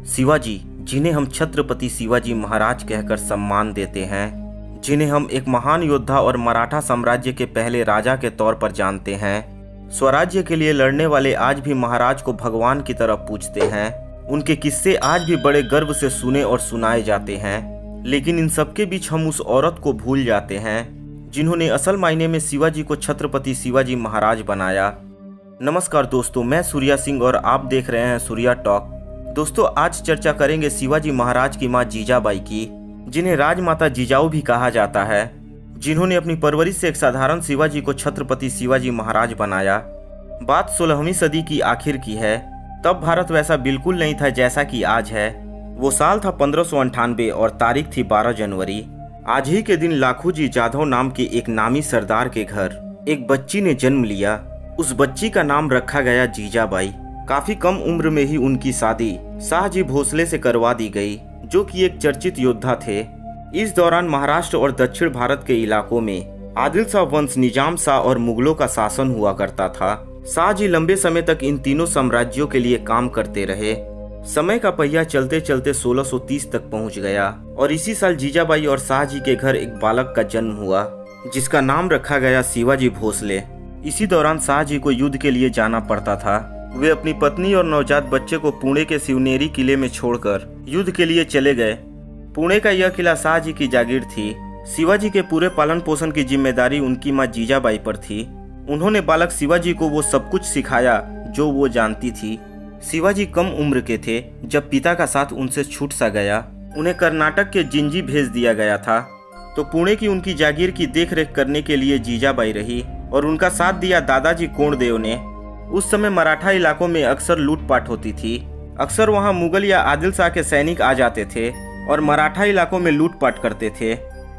शिवाजी, जिन्हें हम छत्रपति शिवाजी महाराज कहकर सम्मान देते हैं, जिन्हें हम एक महान योद्धा और मराठा साम्राज्य के पहले राजा के तौर पर जानते हैं, स्वराज्य के लिए लड़ने वाले आज भी महाराज को भगवान की तरह पूजते हैं। उनके किस्से आज भी बड़े गर्व से सुने और सुनाए जाते हैं। लेकिन इन सबके बीच हम उस औरत को भूल जाते हैं जिन्होंने असल मायने में शिवाजी को छत्रपति शिवाजी महाराज बनाया। नमस्कार दोस्तों, मैं सूर्या सिंह और आप देख रहे हैं सूर्या टॉक। दोस्तों, आज चर्चा करेंगे शिवाजी महाराज की मां जीजाबाई की, जिन्हें राजमाता जिजाऊ भी कहा जाता है, जिन्होंने अपनी परवरिश से एक साधारण शिवाजी को छत्रपति शिवाजी महाराज बनाया। बात 16वीं सदी की आखिर की है। तब भारत वैसा बिल्कुल नहीं था जैसा कि आज है। वो साल था 1598 और तारीख थी 12 जनवरी। आज ही के दिन लाखूजी जाधव नाम के एक नामी सरदार के घर एक बच्ची ने जन्म लिया। उस बच्ची का नाम रखा गया जीजाबाई। काफी कम उम्र में ही उनकी शादी शाहजी भोसले से करवा दी गई, जो कि एक चर्चित योद्धा थे। इस दौरान महाराष्ट्र और दक्षिण भारत के इलाकों में आदिल शाह वंश, निजाम शाह और मुगलों का शासन हुआ करता था। शाहजी लंबे समय तक इन तीनों साम्राज्यों के लिए काम करते रहे। समय का पहिया चलते चलते 1630 तक पहुंच गया और इसी साल जीजाबाई और शाहजी के घर एक बालक का जन्म हुआ, जिसका नाम रखा गया शिवाजी भोसले। इसी दौरान शाहजी को युद्ध के लिए जाना पड़ता था। वे अपनी पत्नी और नवजात बच्चे को पुणे के शिवनेरी किले में छोड़कर युद्ध के लिए चले गए। पुणे का यह किला शाहजी की जागीर थी। शिवाजी के पूरे पालन पोषण की जिम्मेदारी उनकी मां जीजाबाई पर थी। उन्होंने बालक शिवाजी को वो सब कुछ सिखाया जो वो जानती थी। शिवाजी कम उम्र के थे जब पिता का साथ उनसे छूट सा गया। उन्हें कर्नाटक के जिंजी भेज दिया गया था, तो पुणे की उनकी जागीर की देखरेख करने के लिए जीजाबाई रही और उनका साथ दिया दादाजी कोंडदेव ने। उस समय मराठा इलाकों में अक्सर लूटपाट होती थी। अक्सर वहां मुगल या आदिल शाह के सैनिक आ जाते थे और मराठा इलाकों में लूटपाट करते थे।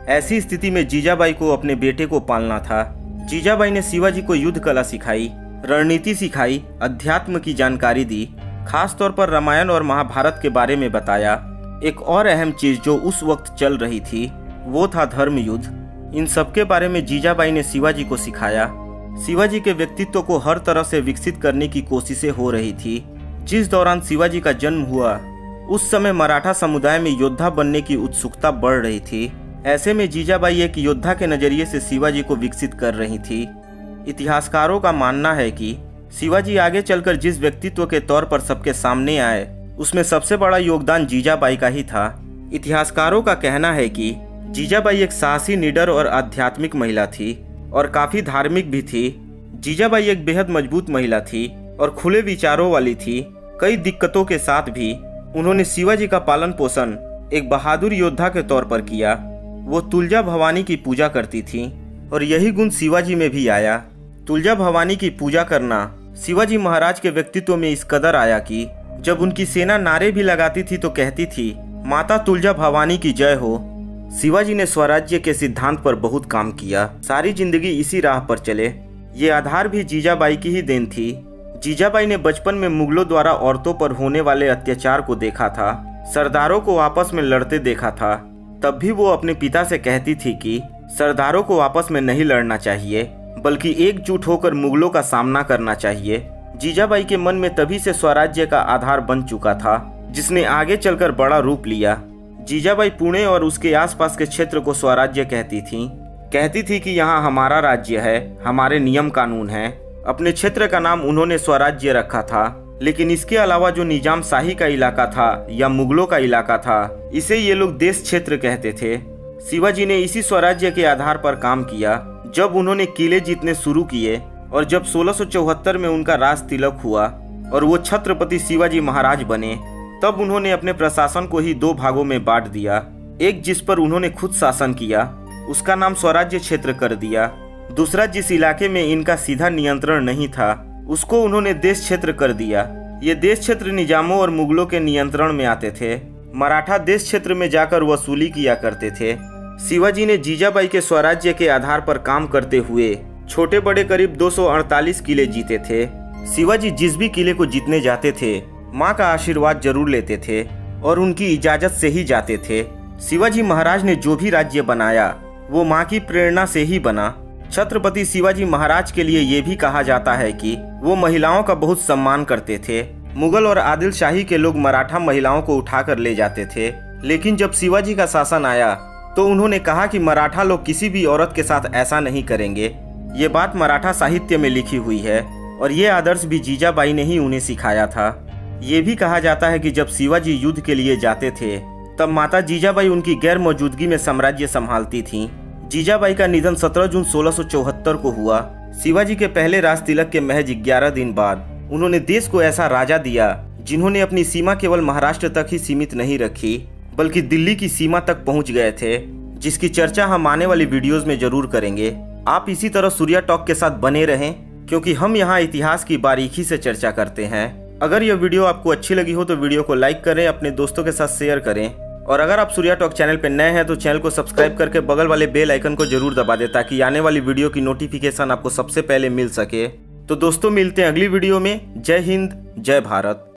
ऐसी स्थिति में जीजाबाई को अपने बेटे को पालना था। जीजाबाई ने शिवाजी को युद्ध कला सिखाई, रणनीति सिखाई, अध्यात्म की जानकारी दी, खास तौर पर रामायण और महाभारत के बारे में बताया। एक और अहम चीज जो उस वक्त चल रही थी वो था धर्म युद्ध। इन सब के बारे में जीजाबाई ने शिवाजी को सिखाया। शिवाजी के व्यक्तित्व को हर तरह से विकसित करने की कोशिशें हो रही थी। जिस दौरान शिवाजी का जन्म हुआ उस समय मराठा समुदाय में योद्धा बनने की उत्सुकता बढ़ रही थी। ऐसे में जीजाबाई एक योद्धा के नजरिए से शिवाजी को विकसित कर रही थी। इतिहासकारों का मानना है कि शिवाजी आगे चलकर जिस व्यक्तित्व के तौर पर सबके सामने आए उसमें सबसे बड़ा योगदान जीजाबाई का ही था। इतिहासकारों का कहना है कि जीजाबाई एक साहसी, निडर और आध्यात्मिक महिला थी और काफी धार्मिक भी थी। जीजाबाई एक बेहद मजबूत महिला थी और खुले विचारों वाली थी। कई दिक्कतों के साथ भी उन्होंने शिवाजी का पालन पोषण एक बहादुर योद्धा के तौर पर किया। वो तुलजा भवानी की पूजा करती थी और यही गुण शिवाजी में भी आया। तुलजा भवानी की पूजा करना शिवाजी महाराज के व्यक्तित्व में इस कदर आया कि जब उनकी सेना नारे भी लगाती थी तो कहती थी, माता तुलजा भवानी की जय हो। शिवाजी ने स्वराज्य के सिद्धांत पर बहुत काम किया। सारी जिंदगी इसी राह पर चले। ये आधार भी जीजाबाई की ही देन थी। जीजाबाई ने बचपन में मुगलों द्वारा औरतों पर होने वाले अत्याचार को देखा था, सरदारों को आपस में लड़ते देखा था। तब भी वो अपने पिता से कहती थी कि सरदारों को आपस में नहीं लड़ना चाहिए, बल्कि एकजुट होकर मुगलों का सामना करना चाहिए। जीजाबाई के मन में तभी से स्वराज्य का आधार बन चुका था, जिसने आगे चलकर बड़ा रूप लिया। जीजाबाई पुणे और उसके आसपास के क्षेत्र को स्वराज्य कहती थी कि यहाँ हमारा राज्य है, हमारे नियम कानून हैं। अपने क्षेत्र का नाम उन्होंने स्वराज्य रखा था, लेकिन इसके अलावा जो निजाम शाही का इलाका था या मुगलों का इलाका था, इसे ये लोग देश क्षेत्र कहते थे। शिवाजी ने इसी स्वराज्य के आधार पर काम किया। जब उन्होंने किले जीतने शुरू किए और जब 1674 में उनका राज तिलक हुआ और वो छत्रपति शिवाजी महाराज बने, तब उन्होंने अपने प्रशासन को ही 2 भागों में बांट दिया। एक जिस पर उन्होंने खुद शासन किया, उसका नाम स्वराज्य क्षेत्र कर दिया। दूसरा जिस इलाके में इनका सीधा नियंत्रण नहीं था, उसको उन्होंने देश क्षेत्र कर दिया। ये देश क्षेत्र निजामों और मुगलों के नियंत्रण में आते थे। मराठा देश क्षेत्र में जाकर वसूली किया करते थे। शिवाजी ने जीजाबाई के स्वराज्य के आधार पर काम करते हुए छोटे बड़े करीब 248 किले जीते थे। शिवाजी जिस भी किले को जीतने जाते थे, माँ का आशीर्वाद जरूर लेते थे और उनकी इजाजत से ही जाते थे। शिवाजी महाराज ने जो भी राज्य बनाया वो माँ की प्रेरणा से ही बना। छत्रपति शिवाजी महाराज के लिए ये भी कहा जाता है कि वो महिलाओं का बहुत सम्मान करते थे। मुगल और आदिल शाही के लोग मराठा महिलाओं को उठाकर ले जाते थे, लेकिन जब शिवाजी का शासन आया तो उन्होंने कहा कि मराठा लोग किसी भी औरत के साथ ऐसा नहीं करेंगे। ये बात मराठा साहित्य में लिखी हुई है और ये आदर्श भी जीजाबाई ने ही उन्हें सिखाया था। ये भी कहा जाता है कि जब शिवाजी युद्ध के लिए जाते थे तब माता जीजाबाई उनकी गैर मौजूदगी में साम्राज्य संभालती थीं। जीजाबाई का निधन 17 जून 1674 को हुआ। शिवाजी के पहले राज तिलक के महज 11 दिन बाद उन्होंने देश को ऐसा राजा दिया जिन्होंने अपनी सीमा केवल महाराष्ट्र तक ही सीमित नहीं रखी, बल्कि दिल्ली की सीमा तक पहुंच गए थे, जिसकी चर्चा हम आने वाली वीडियोस में जरूर करेंगे। आप इसी तरह सूर्या टॉक के साथ बने रहें, क्योंकि हम यहाँ इतिहास की बारीकी से चर्चा करते हैं। अगर यह वीडियो आपको अच्छी लगी हो तो वीडियो को लाइक करें, अपने दोस्तों के साथ शेयर करें, और अगर आप सूर्या टॉक चैनल पर नए हैं तो चैनल को सब्सक्राइब करके बगल वाले बेल आइकन को जरूर दबा दें, ताकि आने वाली वीडियो की नोटिफिकेशन आपको सबसे पहले मिल सके। तो दोस्तों, मिलते हैं अगली वीडियो में। जय हिंद, जय भारत।